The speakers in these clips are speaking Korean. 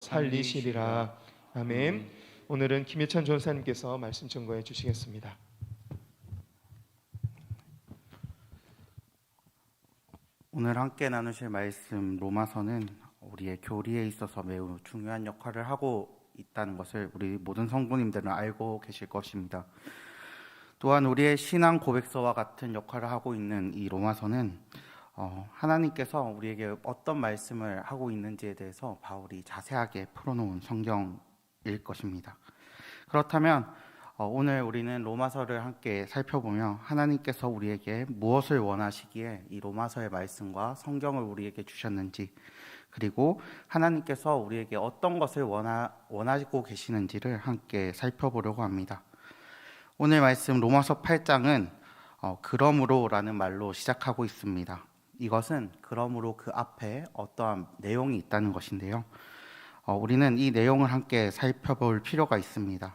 살리시리라. 아멘. 오늘은 김예찬 전사님께서 말씀 증거해 주시겠습니다. 오늘 함께 나누실 말씀 로마서는 우리의 교리에 있어서 매우 중요한 역할을 하고 있다는 것을 우리 모든 성도님들은 알고 계실 것입니다. 또한 우리의 신앙 고백서와 같은 역할을 하고 있는 이 로마서는 하나님께서 우리에게 어떤 말씀을 하고 있는지에 대해서 바울이 자세하게 풀어놓은 성경일 것입니다. 그렇다면 오늘 우리는 로마서를 함께 살펴보며 하나님께서 우리에게 무엇을 원하시기에 이 로마서의 말씀과 성경을 우리에게 주셨는지, 그리고 하나님께서 우리에게 어떤 것을 원하고 계시는지를 함께 살펴보려고 합니다. 오늘 말씀 로마서 8장은 그러므로라는 말로 시작하고 있습니다. 이것은 그러므로 그 앞에 어떠한 내용이 있다는 것인데요. 우리는 이 내용을 함께 살펴볼 필요가 있습니다.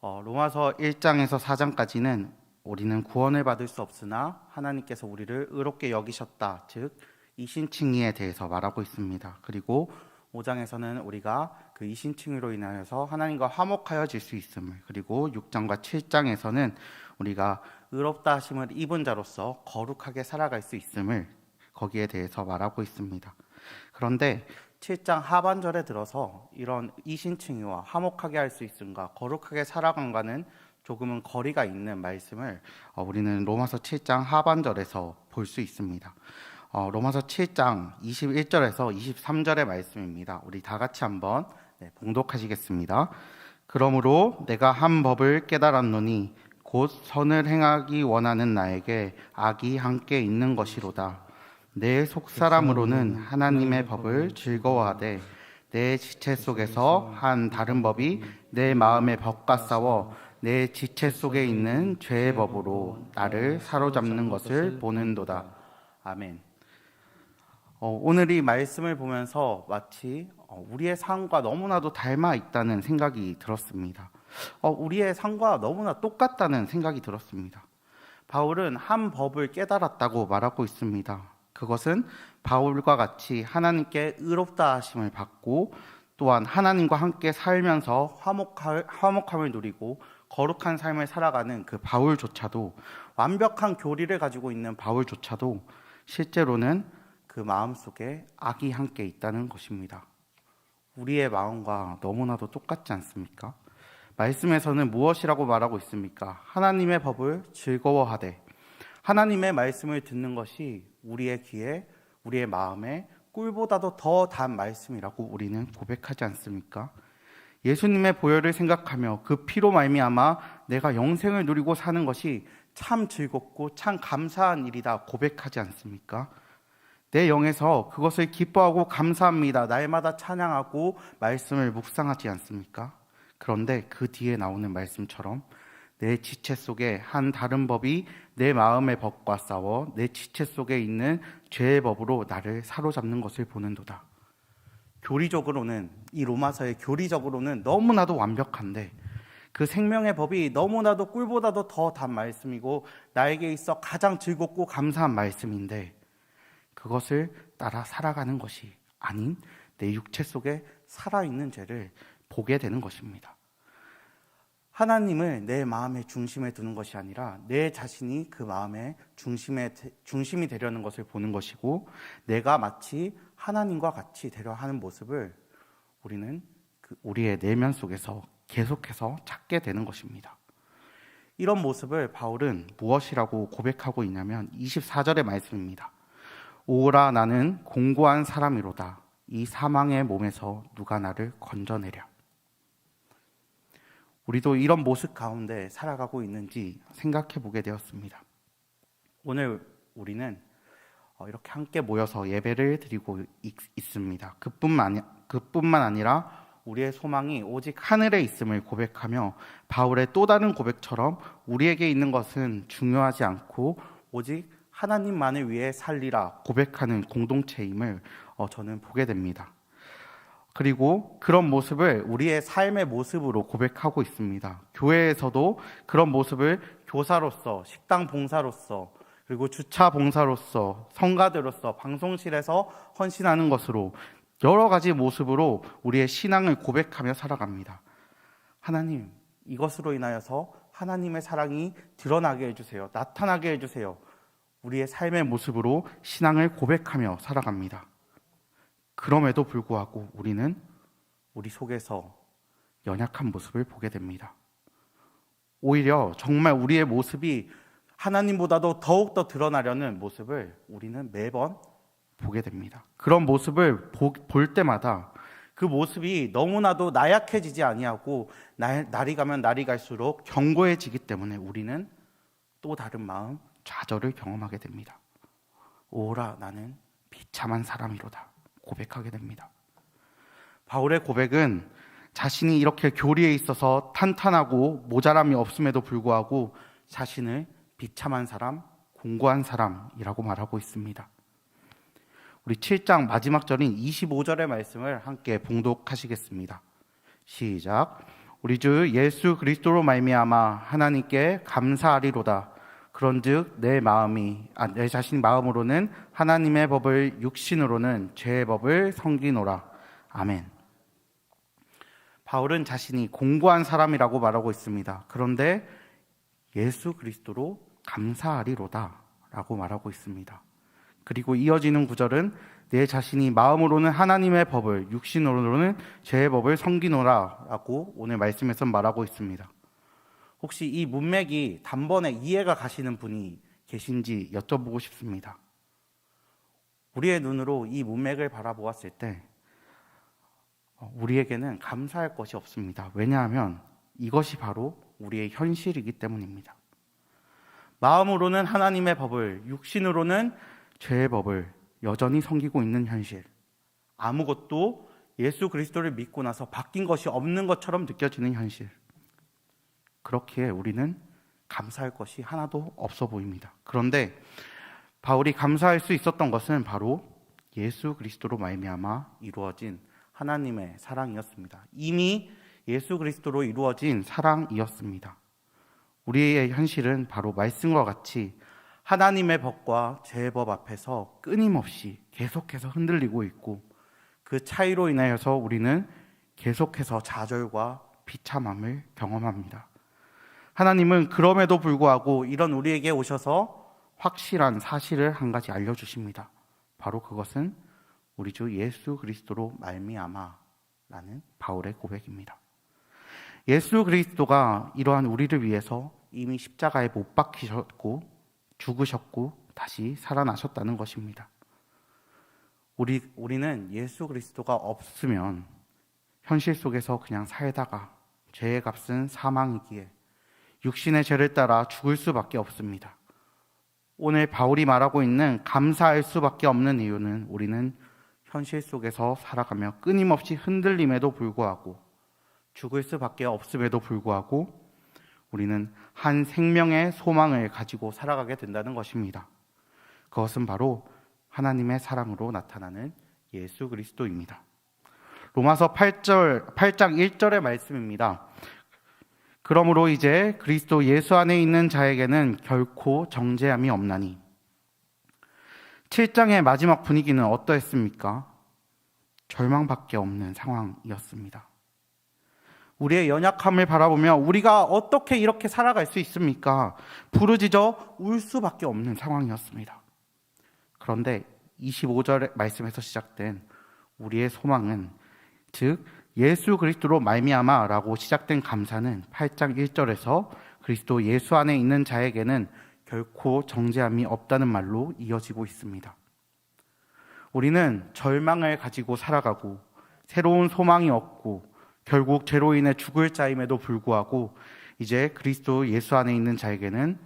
로마서 1장에서 4장까지는 우리는 구원을 받을 수 없으나 하나님께서 우리를 의롭게 여기셨다, 즉 이신칭의에 대해서 말하고 있습니다. 그리고 5장에서는 우리가 그 이신칭의로 인하여서 하나님과 화목하여질 수 있음을, 그리고 6장과 7장에서는 우리가 의롭다 하심을 입은 자로서 거룩하게 살아갈 수 있음을 거기에 대해서 말하고 있습니다. 그런데 7장 하반절에 들어서 이런 이신칭의와 화목하게 할 수 있음과 거룩하게 살아간과는 조금은 거리가 있는 말씀을 우리는 로마서 7장 하반절에서 볼 수 있습니다. 로마서 7장 21절에서 23절의 말씀입니다. 우리 다 같이 한번 봉독하시겠습니다. 그러므로 내가 한 법을 깨달았노니 곧 선을 행하기 원하는 나에게 악이 함께 있는 것이로다. 내 속사람으로는 하나님의 법을 즐거워하되 내 지체 속에서 한 다른 법이 내 마음의 법과 싸워 내 지체 속에 있는 죄의 법으로 나를 사로잡는 것을 보는도다. 아멘. 오늘 이 말씀을 보면서 마치 우리의 삶과 너무나도 닮아 있다는 생각이 들었습니다. 우리의 삶과 너무나 똑같다는 생각이 들었습니다. 바울은 한 법을 깨달았다고 말하고 있습니다. 그것은 바울과 같이 하나님께 의롭다 하심을 받고 또한 하나님과 함께 살면서 화목함을 누리고 거룩한 삶을 살아가는 그 바울조차도, 완벽한 교리를 가지고 있는 바울조차도 실제로는 그 마음속에 악이 함께 있다는 것입니다. 우리의 마음과 너무나도 똑같지 않습니까? 말씀에서는 무엇이라고 말하고 있습니까? 하나님의 법을 즐거워하되, 하나님의 말씀을 듣는 것이 우리의 귀에, 우리의 마음에 꿀보다도 더 단 말씀이라고 우리는 고백하지 않습니까? 예수님의 보혈을 생각하며 그 피로 말미암아 내가 영생을 누리고 사는 것이 참 즐겁고 참 감사한 일이다 고백하지 않습니까? 내 영에서 그것을 기뻐하고 감사합니다, 날마다 찬양하고 말씀을 묵상하지 않습니까? 그런데 그 뒤에 나오는 말씀처럼 내 지체 속에 한 다른 법이 내 마음의 법과 싸워 내 지체 속에 있는 죄의 법으로 나를 사로잡는 것을 보는도다. 교리적으로는, 이 로마서의 교리적으로는 너무나도 완벽한데 그 생명의 법이 너무나도 꿀보다도 더 단 말씀이고 나에게 있어 가장 즐겁고 감사한 말씀인데, 그것을 따라 살아가는 것이 아닌 내 육체 속에 살아있는 죄를 보게 되는 것입니다. 하나님을 내 마음의 중심에 두는 것이 아니라 내 자신이 그 마음의 중심이 되려는 것을 보는 것이고, 내가 마치 하나님과 같이 되려 하는 모습을 우리는 우리의 내면 속에서 계속해서 찾게 되는 것입니다. 이런 모습을 바울은 무엇이라고 고백하고 있냐면 24절의 말씀입니다. 오라 나는 공고한 사람이로다. 이 사망의 몸에서 누가 나를 건져내랴. 우리도 이런 모습 가운데 살아가고 있는지 생각해 보게 되었습니다. 오늘 우리는 이렇게 함께 모여서 예배를 드리고 있습니다. 그뿐만 아니라 우리의 소망이 오직 하늘에 있음을 고백하며 바울의 또 다른 고백처럼 우리에게 있는 것은 중요하지 않고 오직 하나님만을 위해 살리라 고백하는 공동체임을 저는 보게 됩니다. 그리고 그런 모습을 우리의 삶의 모습으로 고백하고 있습니다. 교회에서도 그런 모습을 교사로서, 식당 봉사로서, 그리고 주차 봉사로서, 성가대로서, 방송실에서 헌신하는 것으로 여러 가지 모습으로 우리의 신앙을 고백하며 살아갑니다. 하나님, 이것으로 인하여서 하나님의 사랑이 드러나게 해주세요. 나타나게 해주세요. 우리의 삶의 모습으로 신앙을 고백하며 살아갑니다. 그럼에도 불구하고 우리는 우리 속에서 연약한 모습을 보게 됩니다. 오히려 정말 우리의 모습이 하나님보다도 더욱더 드러나려는 모습을 우리는 매번 보게 됩니다. 그런 모습을 볼 때마다 그 모습이 너무나도 나약해지지 아니하고 날이 가면 날이 갈수록 견고해지기 때문에 우리는 또 다른 마음, 좌절을 경험하게 됩니다. 오라, 나는 비참한 사람이로다 고백하게 됩니다. 바울의 고백은 자신이 이렇게 교리에 있어서 탄탄하고 모자람이 없음에도 불구하고 자신을 비참한 사람, 공고한 사람이라고 말하고 있습니다. 우리 7장 마지막 절인 25절의 말씀을 함께 봉독하시겠습니다. 시작. 우리 주 예수 그리스도로 말미암아 하나님께 감사하리로다. 그런즉 내 자신 마음으로는 하나님의 법을, 육신으로는 죄의 법을 섬기노라. 아멘. 바울은 자신이 공고한 사람이라고 말하고 있습니다. 그런데 예수 그리스도로 감사하리로다 라고 말하고 있습니다. 그리고 이어지는 구절은 내 자신이 마음으로는 하나님의 법을, 육신으로는 죄의 법을 섬기노라 라고 오늘 말씀에서 말하고 있습니다. 혹시 이 문맥이 단번에 이해가 가시는 분이 계신지 여쭤보고 싶습니다. 우리의 눈으로 이 문맥을 바라보았을 때 우리에게는 감사할 것이 없습니다. 왜냐하면 이것이 바로 우리의 현실이기 때문입니다. 마음으로는 하나님의 법을, 육신으로는 죄의 법을 여전히 섬기고 있는 현실. 아무것도 예수 그리스도를 믿고 나서 바뀐 것이 없는 것처럼 느껴지는 현실. 그렇기에 우리는 감사할 것이 하나도 없어 보입니다. 그런데 바울이 감사할 수 있었던 것은 바로 예수 그리스도로 말미암아 이루어진 하나님의 사랑이었습니다. 이미 예수 그리스도로 이루어진 사랑이었습니다. 우리의 현실은 바로 말씀과 같이 하나님의 법과 죄의 법 앞에서 끊임없이 계속해서 흔들리고 있고 그 차이로 인하여서 우리는 계속해서 좌절과 비참함을 경험합니다. 하나님은 그럼에도 불구하고 이런 우리에게 오셔서 확실한 사실을 한 가지 알려주십니다. 바로 그것은 우리 주 예수 그리스도로 말미암아라는 바울의 고백입니다. 예수 그리스도가 이러한 우리를 위해서 이미 십자가에 못 박히셨고 죽으셨고 다시 살아나셨다는 것입니다. 우리는 예수 그리스도가 없으면 현실 속에서 그냥 살다가 죄의 값은 사망이기에 육신의 죄를 따라 죽을 수밖에 없습니다. 오늘 바울이 말하고 있는 감사할 수밖에 없는 이유는 우리는 현실 속에서 살아가며 끊임없이 흔들림에도 불구하고 죽을 수밖에 없음에도 불구하고 우리는 한 생명의 소망을 가지고 살아가게 된다는 것입니다. 그것은 바로 하나님의 사랑으로 나타나는 예수 그리스도입니다. 로마서 8장 1절의 말씀입니다. 그러므로 이제 그리스도 예수 안에 있는 자에게는 결코 정죄함이 없나니. 7장의 마지막 분위기는 어떠했습니까? 절망밖에 없는 상황이었습니다. 우리의 연약함을 바라보며 우리가 어떻게 이렇게 살아갈 수 있습니까? 부르짖어 울 수밖에 없는 상황이었습니다. 그런데 25절 말씀에서 시작된 우리의 소망은, 즉 예수 그리스도로 말미암아라고 시작된 감사는 8장 1절에서 그리스도 예수 안에 있는 자에게는 결코 정죄함이 없다는 말로 이어지고 있습니다. 우리는 절망을 가지고 살아가고 새로운 소망이 없고 결국 죄로 인해 죽을 자임에도 불구하고 이제 그리스도 예수 안에 있는 자에게는,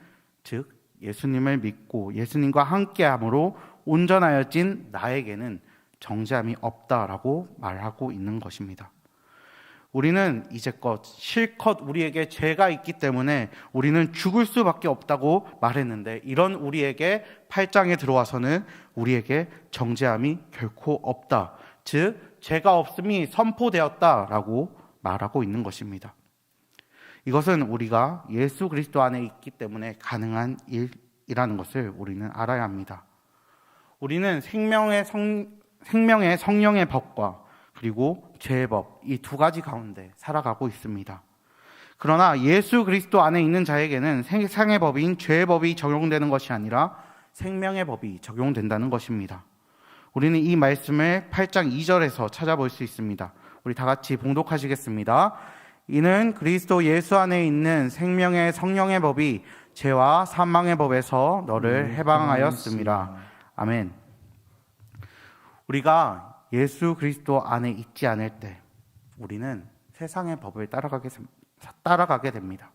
즉 예수님을 믿고 예수님과 함께함으로 온전하여진 나에게는 정죄함이 없다라고 말하고 있는 것입니다. 우리는 이제껏 실컷 우리에게 죄가 있기 때문에 우리는 죽을 수밖에 없다고 말했는데, 이런 우리에게 8장에 들어와서는 우리에게 정죄함이 결코 없다, 즉 죄가 없음이 선포되었다라고 말하고 있는 것입니다. 이것은 우리가 예수 그리스도 안에 있기 때문에 가능한 일이라는 것을 우리는 알아야 합니다. 우리는 생명의 생명의 성령의 법과 그리고 죄의 법, 이 두 가지 가운데 살아가고 있습니다. 그러나 예수 그리스도 안에 있는 자에게는 세상의 법인 죄의 법이 적용되는 것이 아니라 생명의 법이 적용된다는 것입니다. 우리는 이 말씀을 8장 2절에서 찾아볼 수 있습니다. 우리 다 같이 봉독하시겠습니다. 이는 그리스도 예수 안에 있는 생명의 성령의 법이 죄와 사망의 법에서 너를 해방하였습니다. 아멘. 우리가 예수 그리스도 안에 있지 않을 때 우리는 세상의 법을 따라가게 됩니다.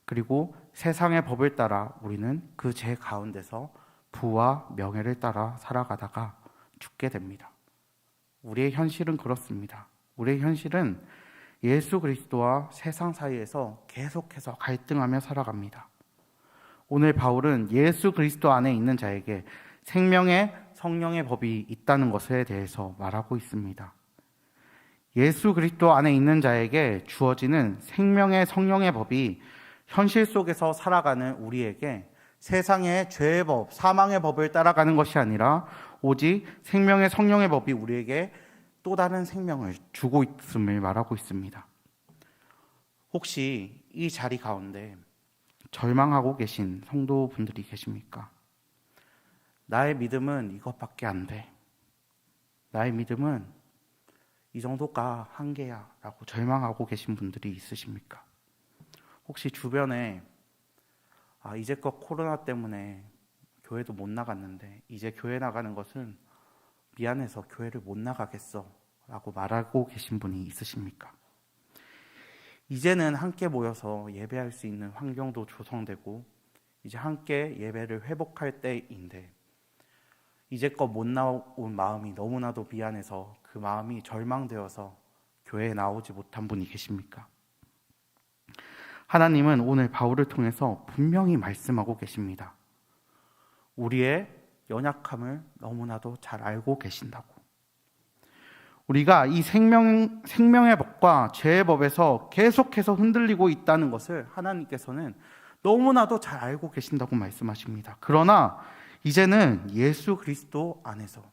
그리고 세상의 법을 따라 우리는 그 죄 가운데서 부와 명예를 따라 살아가다가 죽게 됩니다. 우리의 현실은 그렇습니다. 우리의 현실은 예수 그리스도와 세상 사이에서 계속해서 갈등하며 살아갑니다. 오늘 바울은 예수 그리스도 안에 있는 자에게 생명의 성령의 법이 있다는 것에 대해서 말하고 있습니다. 예수 그리스도 안에 있는 자에게 주어지는 생명의 성령의 법이 현실 속에서 살아가는 우리에게 세상의 죄의 법, 사망의 법을 따라가는 것이 아니라 오직 생명의 성령의 법이 우리에게 또 다른 생명을 주고 있음을 말하고 있습니다. 혹시 이 자리 가운데 절망하고 계신 성도분들이 계십니까? 나의 믿음은 이것밖에 안 돼. 나의 믿음은 이 정도가 한계야 라고 절망하고 계신 분들이 있으십니까? 혹시 주변에 이제껏 코로나 때문에 교회도 못 나갔는데 이제 교회 나가는 것은 미안해서 교회를 못 나가겠어 라고 말하고 계신 분이 있으십니까? 이제는 함께 모여서 예배할 수 있는 환경도 조성되고 이제 함께 예배를 회복할 때인데 이제껏 못 나온 마음이 너무나도 미안해서 그 마음이 절망되어서 교회에 나오지 못한 분이 계십니까? 하나님은 오늘 바울을 통해서 분명히 말씀하고 계십니다. 우리의 연약함을 너무나도 잘 알고 계신다고. 우리가 이 생명의 법과 죄의 법에서 계속해서 흔들리고 있다는 것을 하나님께서는 너무나도 잘 알고 계신다고 말씀하십니다. 그러나 이제는 예수 그리스도 안에서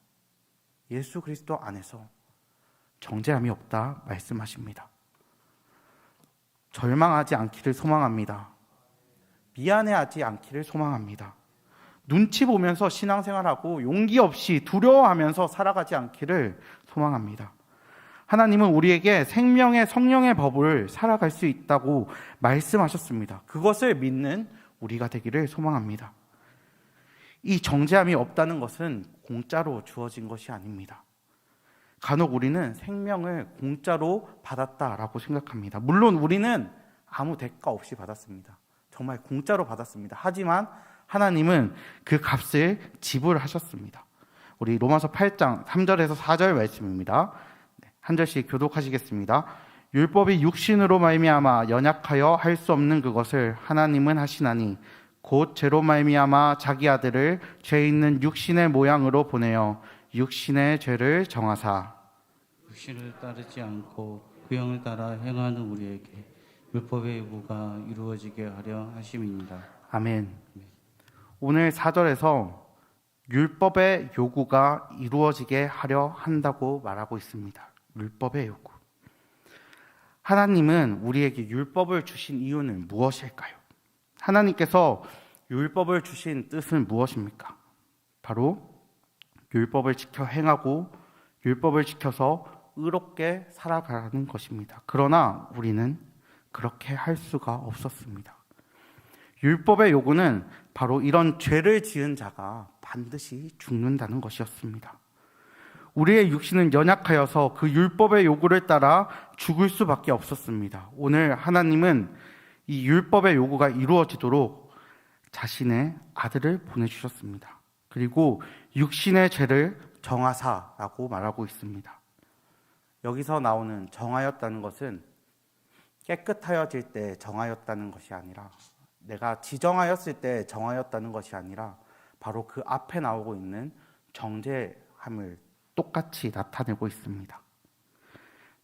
정죄함이 없다 말씀하십니다. 절망하지 않기를 소망합니다. 미안해하지 않기를 소망합니다. 눈치 보면서 신앙생활하고 용기 없이 두려워하면서 살아가지 않기를 소망합니다. 하나님은 우리에게 생명의 성령의 법을 살아갈 수 있다고 말씀하셨습니다. 그것을 믿는 우리가 되기를 소망합니다. 이 정죄함이 없다는 것은 공짜로 주어진 것이 아닙니다. 간혹 우리는 생명을 공짜로 받았다라고 생각합니다. 물론 우리는 아무 대가 없이 받았습니다. 정말 공짜로 받았습니다. 하지만 하나님은 그 값을 지불하셨습니다. 우리 로마서 8장 3절에서 4절 말씀입니다. 한 절씩 교독하시겠습니다. 율법이 육신으로 말미암아 연약하여 할 수 없는 그것을 하나님은 하시나니 곧 죄로 말미암아 자기 아들을 죄 있는 육신의 모양으로 보내어 육신의 죄를 정하사 육신을 따르지 않고 그 영을 따라 행하는 우리에게 율법의 요구가 이루어지게 하려 하심입니다. 아멘. 오늘 4절에서 율법의 요구가 이루어지게 하려 한다고 말하고 있습니다. 율법의 요구. 하나님은 우리에게 율법을 주신 이유는 무엇일까요? 하나님께서 율법을 주신 뜻은 무엇입니까? 바로 율법을 지켜 행하고 율법을 지켜서 의롭게 살아가는 것입니다. 그러나 우리는 그렇게 할 수가 없었습니다. 율법의 요구는 바로 이런 죄를 지은 자가 반드시 죽는다는 것이었습니다. 우리의 육신은 연약하여서 그 율법의 요구를 따라 죽을 수밖에 없었습니다. 오늘 하나님은 이 율법의 요구가 이루어지도록 자신의 아들을 보내주셨습니다. 그리고 육신의 죄를 정하사라고 말하고 있습니다. 여기서 나오는 정하였다는 것은 깨끗하여질 때 정하였다는 것이 아니라 내가 지정하였을 때 정하였다는 것이 아니라 바로 그 앞에 나오고 있는 정죄함을 똑같이 나타내고 있습니다.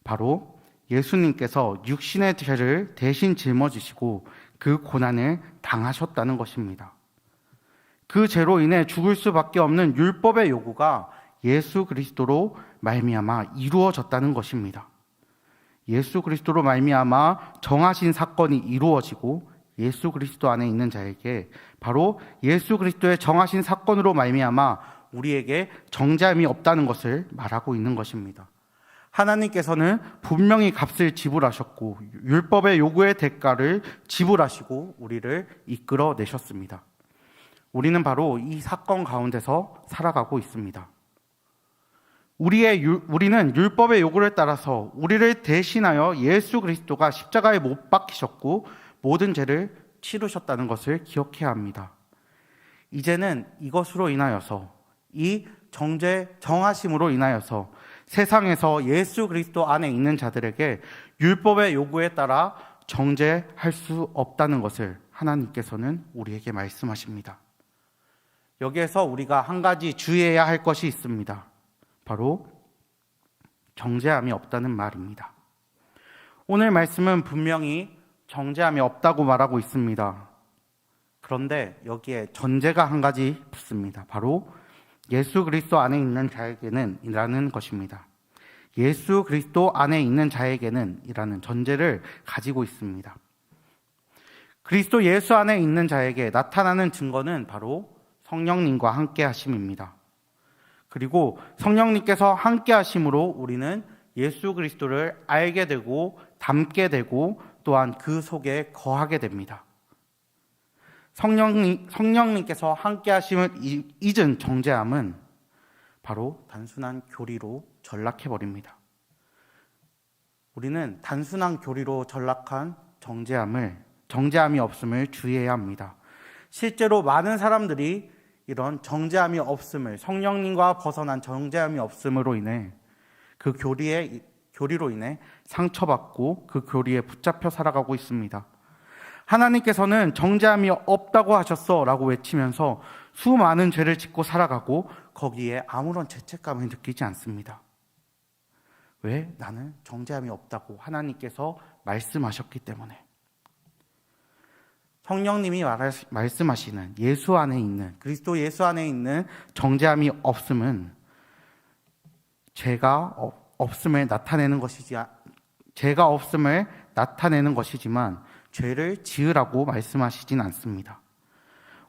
바로 예수님께서 육신의 죄를 대신 짊어지시고 그 고난을 당하셨다는 것입니다. 그 죄로 인해 죽을 수밖에 없는 율법의 요구가 예수 그리스도로 말미암아 이루어졌다는 것입니다. 예수 그리스도로 말미암아 정하신 사건이 이루어지고 예수 그리스도 안에 있는 자에게 바로 예수 그리스도의 정하신 사건으로 말미암아 우리에게 정죄함이 없다는 것을 말하고 있는 것입니다. 하나님께서는 분명히 값을 지불하셨고 율법의 요구의 대가를 지불하시고 우리를 이끌어내셨습니다. 우리는 바로 이 사건 가운데서 살아가고 있습니다. 우리는 율법의 요구를 따라서 우리를 대신하여 예수 그리스도가 십자가에 못 박히셨고 모든 죄를 치르셨다는 것을 기억해야 합니다. 이제는 이것으로 인하여서 이 정하심으로 인하여서 세상에서 예수 그리스도 안에 있는 자들에게 율법의 요구에 따라 정죄할 수 없다는 것을 하나님께서는 우리에게 말씀하십니다. 여기에서 우리가 한 가지 주의해야 할 것이 있습니다. 바로 정죄함이 없다는 말입니다. 오늘 말씀은 분명히 정죄함이 없다고 말하고 있습니다. 그런데 여기에 전제가 한 가지 붙습니다. 바로 예수 그리스도 안에 있는 자에게는 이라는 것입니다. 예수 그리스도 안에 있는 자에게는 이라는 전제를 가지고 있습니다. 그리스도 예수 안에 있는 자에게 나타나는 증거는 바로 성령님과 함께 하심입니다. 그리고 성령님께서 함께 하심으로 우리는 예수 그리스도를 알게 되고 닮게 되고 또한 그 속에 거하게 됩니다. 성령님께서 함께 하심을 잊은 정죄함은 바로 단순한 교리로 전락해버립니다. 우리는 단순한 교리로 전락한 정죄함이 없음을 주의해야 합니다. 실제로 많은 사람들이 이런 정죄함이 없음을, 성령님과 벗어난 정죄함이 없음으로 인해 그 교리로 인해 상처받고 그 교리에 붙잡혀 살아가고 있습니다. 하나님께서는 정죄함이 없다고 하셨어 라고 외치면서 수많은 죄를 짓고 살아가고 거기에 아무런 죄책감을 느끼지 않습니다. 왜? 나는 정죄함이 없다고 하나님께서 말씀하셨기 때문에. 성령님이 말씀하시는 예수 안에 있는, 그리스도 예수 안에 있는 정죄함이 없음은 죄가 없음을 나타내는 것이지만 죄를 지으라고 말씀하시진 않습니다.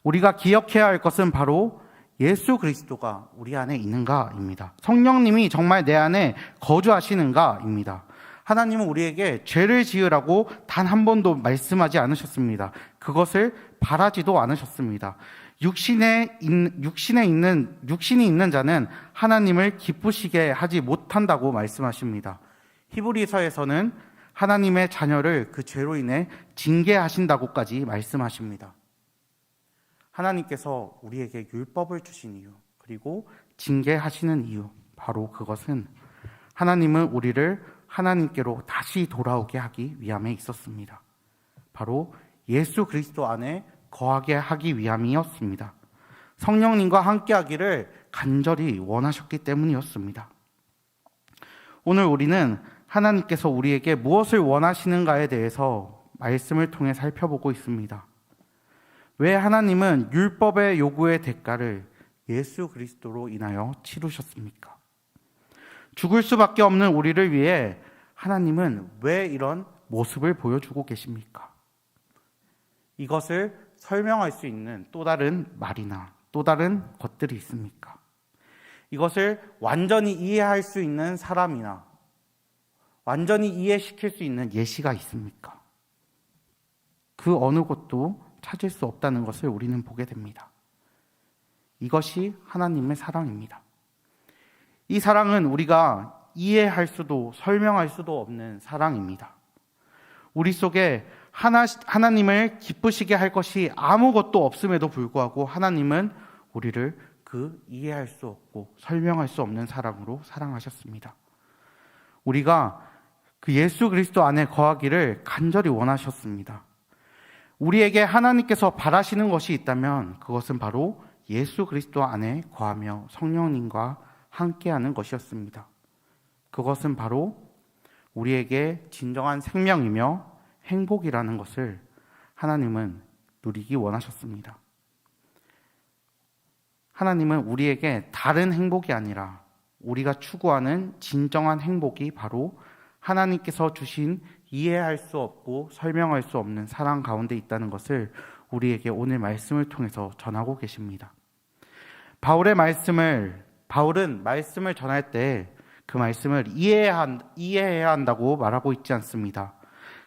우리가 기억해야 할 것은 바로 예수 그리스도가 우리 안에 있는가입니다. 성령님이 정말 내 안에 거주하시는가입니다. 하나님은 우리에게 죄를 지으라고 단 한 번도 말씀하지 않으셨습니다. 그것을 바라지도 않으셨습니다. 육신이 있는 자는 하나님을 기쁘시게 하지 못한다고 말씀하십니다. 히브리서에서는 하나님의 자녀를 그 죄로 인해 징계하신다고까지 말씀하십니다. 하나님께서 우리에게 율법을 주신 이유, 그리고 징계하시는 이유, 바로 그것은 하나님은 우리를 하나님께로 다시 돌아오게 하기 위함에 있었습니다. 바로 예수 그리스도 안에 거하게 하기 위함이었습니다. 성령님과 함께 하기를 간절히 원하셨기 때문이었습니다. 오늘 우리는 하나님께서 우리에게 무엇을 원하시는가에 대해서 말씀을 통해 살펴보고 있습니다. 왜 하나님은 율법의 요구의 대가를 예수 그리스도로 인하여 치르셨습니까? 죽을 수밖에 없는 우리를 위해 하나님은 왜 이런 모습을 보여주고 계십니까? 이것을 설명할 수 있는 또 다른 말이나 또 다른 것들이 있습니까? 이것을 완전히 이해할 수 있는 사람이나 완전히 이해시킬 수 있는 예시가 있습니까? 그 어느 것도 찾을 수 없다는 것을 우리는 보게 됩니다. 이것이 하나님의 사랑입니다. 이 사랑은 우리가 이해할 수도 설명할 수도 없는 사랑입니다. 우리 속에 하나님을 기쁘시게 할 것이 아무것도 없음에도 불구하고 하나님은 우리를 그 이해할 수 없고 설명할 수 없는 사랑으로 사랑하셨습니다. 우리가 그 예수 그리스도 안에 거하기를 간절히 원하셨습니다. 우리에게 하나님께서 바라시는 것이 있다면 그것은 바로 예수 그리스도 안에 거하며 성령님과 함께하는 것이었습니다. 그것은 바로 우리에게 진정한 생명이며 행복이라는 것을 하나님은 누리기 원하셨습니다. 하나님은 우리에게 다른 행복이 아니라 우리가 추구하는 진정한 행복이 바로 하나님께서 주신 이해할 수 없고 설명할 수 없는 사랑 가운데 있다는 것을 우리에게 오늘 말씀을 통해서 전하고 계십니다. 바울은 말씀을 전할 때 그 말씀을 이해해야 한다고 말하고 있지 않습니다.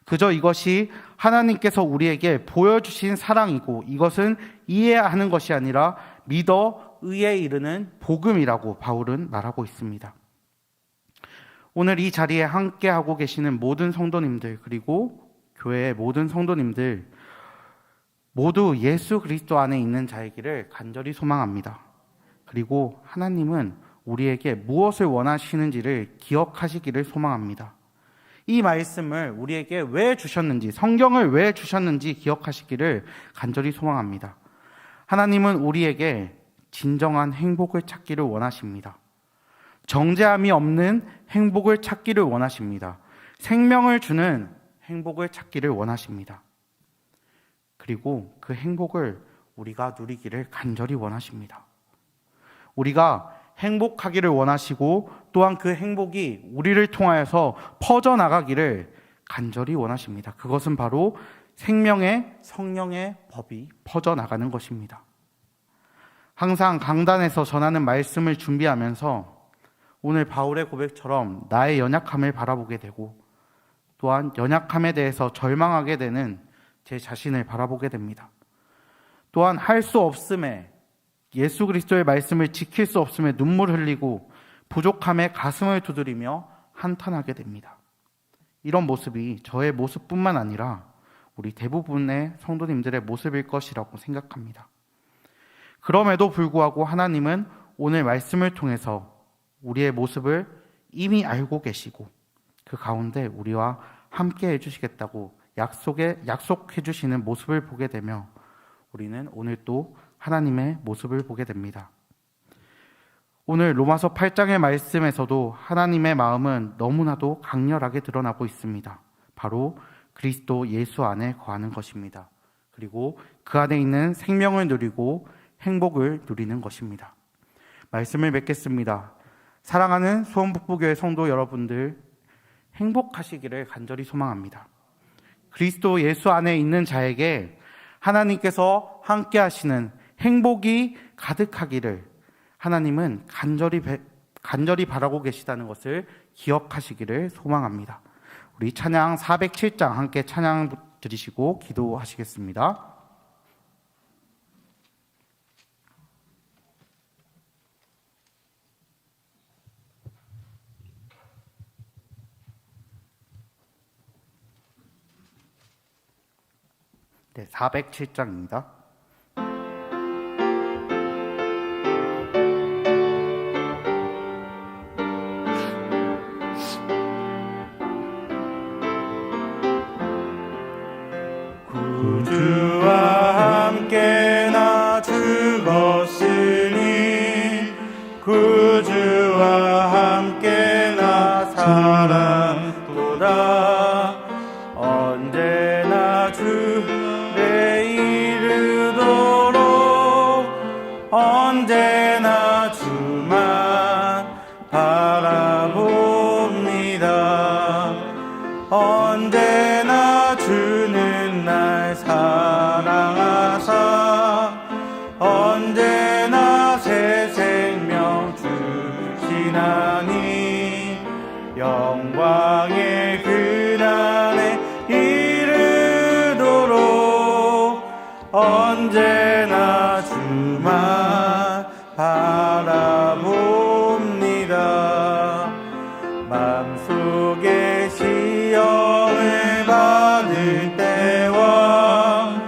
그저 이것이 하나님께서 우리에게 보여주신 사랑이고 이것은 이해하는 것이 아니라 믿어 의에 이르는 복음이라고 바울은 말하고 있습니다. 오늘 이 자리에 함께하고 계시는 모든 성도님들 그리고 교회의 모든 성도님들 모두 예수 그리스도 안에 있는 자이기를 간절히 소망합니다. 그리고 하나님은 우리에게 무엇을 원하시는지를 기억하시기를 소망합니다. 이 말씀을 우리에게 왜 주셨는지, 성경을 왜 주셨는지 기억하시기를 간절히 소망합니다. 하나님은 우리에게 진정한 행복을 찾기를 원하십니다. 정죄함이 없는 행복을 찾기를 원하십니다. 생명을 주는 행복을 찾기를 원하십니다. 그리고 그 행복을 우리가 누리기를 간절히 원하십니다. 우리가 행복하기를 원하시고 또한 그 행복이 우리를 통하여서 퍼져나가기를 간절히 원하십니다. 그것은 바로 생명의 성령의 법이 퍼져나가는 것입니다. 항상 강단에서 전하는 말씀을 준비하면서 오늘 바울의 고백처럼 나의 연약함을 바라보게 되고 또한 연약함에 대해서 절망하게 되는 제 자신을 바라보게 됩니다. 또한 할 수 없음에 예수 그리스도의 말씀을 지킬 수 없음에 눈물을 흘리고 부족함에 가슴을 두드리며 한탄하게 됩니다. 이런 모습이 저의 모습뿐만 아니라 우리 대부분의 성도님들의 모습일 것이라고 생각합니다. 그럼에도 불구하고 하나님은 오늘 말씀을 통해서 우리의 모습을 이미 알고 계시고 그 가운데 우리와 함께 해주시겠다고 약속해 주시는 모습을 보게 되며 우리는 오늘 또 하나님의 모습을 보게 됩니다. 오늘 로마서 8장의 말씀에서도 하나님의 마음은 너무나도 강렬하게 드러나고 있습니다. 바로 그리스도 예수 안에 거하는 것입니다. 그리고 그 안에 있는 생명을 누리고 행복을 누리는 것입니다. 말씀을 맺겠습니다. 사랑하는 수원북부교회 성도 여러분들, 행복하시기를 간절히 소망합니다. 그리스도 예수 안에 있는 자에게 하나님께서 함께 하시는 행복이 가득하기를 하나님은 간절히 바라고 계시다는 것을 기억하시기를 소망합니다. 우리 찬양 407장 함께 찬양 드리시고 기도하시겠습니다. 네, 407장입니다. 구주와 함께 나 죽었으니 구주와 함께 나 살았도다. 언제나 주에 이르도록 언제나 주만 바라봅니다. 언제나 주는 날 사랑하사 언제나 새 생명 주시나니 영광의 그날에 이르도록 언제나 주만 바라봅니다. 마음속에 시험을 받을 때와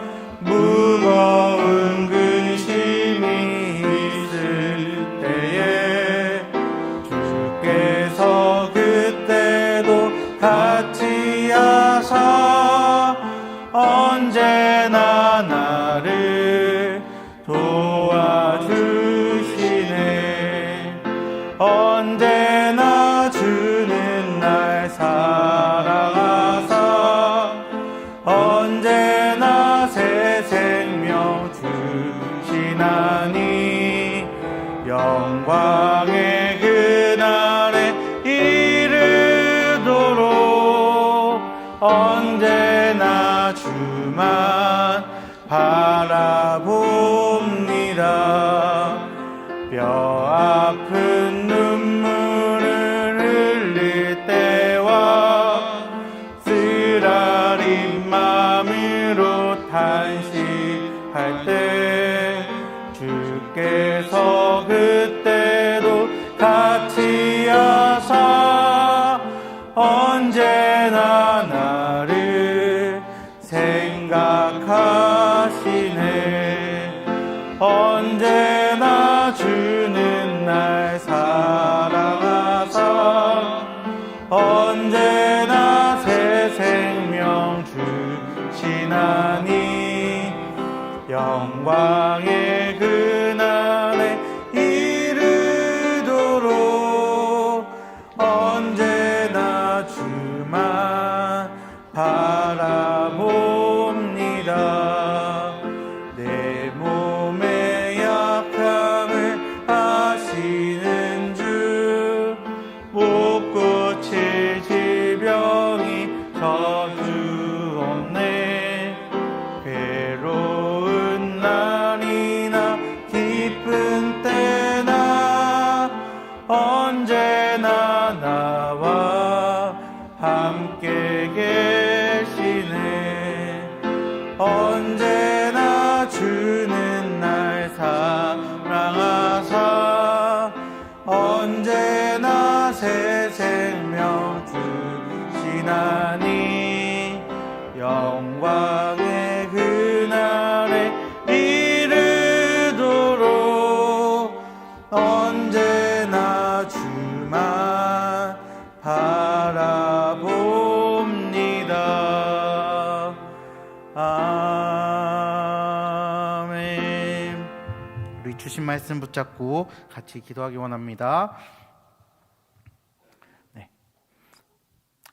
언제나 주만 바라봅니다. 뼈 아픈 눈물을 흘릴 때와 쓰라린 마음으로 탄식할 때 주께서 그때도 같이 하사 언제나 나를 생각하시네. 언제나 주는 날 사랑하사 언제나 새 생명 주시나니 영광의 그날에 이르도록 언제나 주만 바라봅니다. 내 몸의 약함을 아시는 주 못 고칠 질병이 저주 없네. 괴로운 날이나 기쁜 때나 언제나 나와 함께 계시네. 언제나 주는 날 사랑하사 언제나 새 생명 주시나니 영광의 그날에 이르도록 언제나 주만 바라봅니다. 아멘. 우리 주신 말씀 붙잡고 같이 기도하기 원합니다. 네.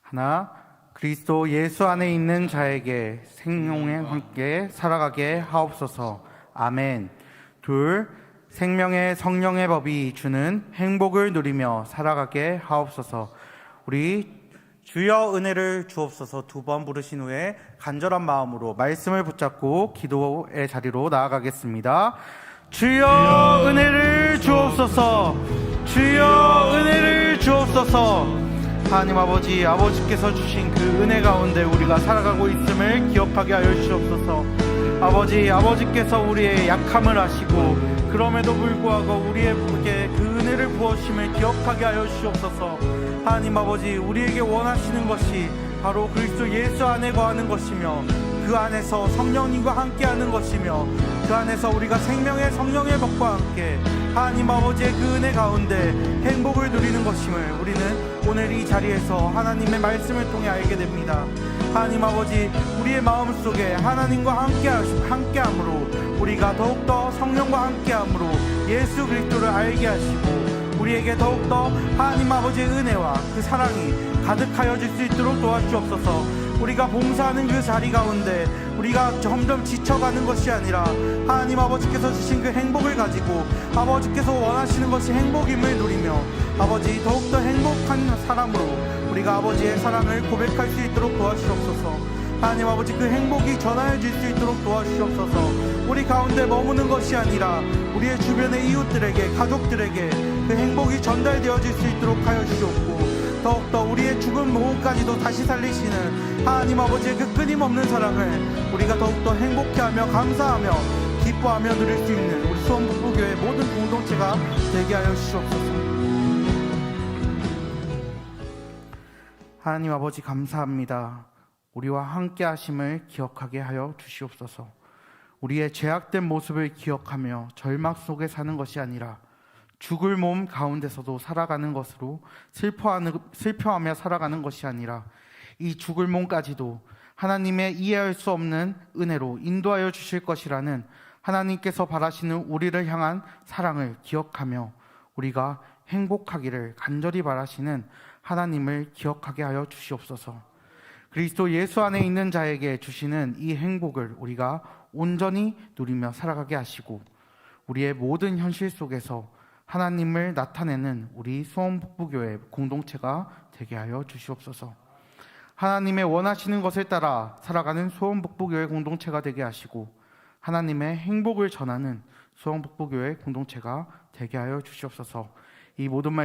하나, 그리스도 예수 안에 있는 자에게 생명에 함께 살아가게 하옵소서. 아멘. 둘, 생명의 성령의 법이 주는 행복을 누리며 살아가게 하옵소서. 우리 주여 은혜를 주옵소서 두 번 부르신 후에 간절한 마음으로 말씀을 붙잡고 기도의 자리로 나아가겠습니다. 주여 은혜를 주옵소서. 주여 은혜를 주옵소서. 하나님 아버지, 아버지께서 주신 그 은혜 가운데 우리가 살아가고 있음을 기억하게 하여 주옵소서. 아버지께서 우리의 약함을 아시고 그럼에도 불구하고 우리에게 그 은혜를 부어주심을 기억하게 하여 주옵소서. 하나님 아버지, 우리에게 원하시는 것이 바로 그리스도 예수 안에 거하는 것이며 그 안에서 성령님과 함께하는 것이며 그 안에서 우리가 생명의 성령의 법과 함께 하나님 아버지의 그 은혜 가운데 행복을 누리는 것임을 우리는 오늘 이 자리에서 하나님의 말씀을 통해 알게 됩니다. 하나님 아버지, 우리의 마음속에 하나님과 함께함으로 우리가 더욱더 성령과 함께함으로 예수 그리스도를 알게 하시고 우리에게 더욱더 하나님 아버지의 은혜와 그 사랑이 가득하여 질 수 있도록 도와주옵소서. 우리가 봉사하는 그 자리 가운데 우리가 점점 지쳐가는 것이 아니라 하나님 아버지께서 주신 그 행복을 가지고 아버지께서 원하시는 것이 행복임을 누리며 아버지 더욱더 행복한 사람으로 우리가 아버지의 사랑을 고백할 수 있도록 도와주옵소서. 하나님 아버지, 그 행복이 전하여질 수 있도록 도와주옵소서. 우리 가운데 머무는 것이 아니라 우리의 주변의 이웃들에게, 가족들에게 그 행복이 전달되어질 수 있도록 하여 주옵고 더욱더 우리의 죽은 몸까지도 다시 살리시는 하나님 아버지의 그 끊임없는 사랑을 우리가 더욱더 행복해하며 감사하며 기뻐하며 누릴 수 있는 우리 수원북부교회 모든 공동체가 되게 하여 주시옵소서. 하나님 아버지, 감사합니다. 우리와 함께 하심을 기억하게 하여 주시옵소서. 우리의 죄악된 모습을 기억하며 절망 속에 사는 것이 아니라 죽을 몸 가운데서도 살아가는 것으로 슬퍼하며 살아가는 것이 아니라 이 죽을 몸까지도 하나님의 이해할 수 없는 은혜로 인도하여 주실 것이라는 하나님께서 바라시는 우리를 향한 사랑을 기억하며 우리가 행복하기를 간절히 바라시는 하나님을 기억하게 하여 주시옵소서. 그리스도 예수 안에 있는 자에게 주시는 이 행복을 우리가 온전히 누리며 살아가게 하시고 우리의 모든 현실 속에서 하나님을 나타내는 우리 수원북부교회 공동체가 되게 하여 주시옵소서. 하나님의 원하시는 것을 따라 살아가는 수원북부교회 공동체가 되게 하시고 하나님의 행복을 전하는 수원북부교회 공동체가 되게 하여 주시옵소서. 이 모든 말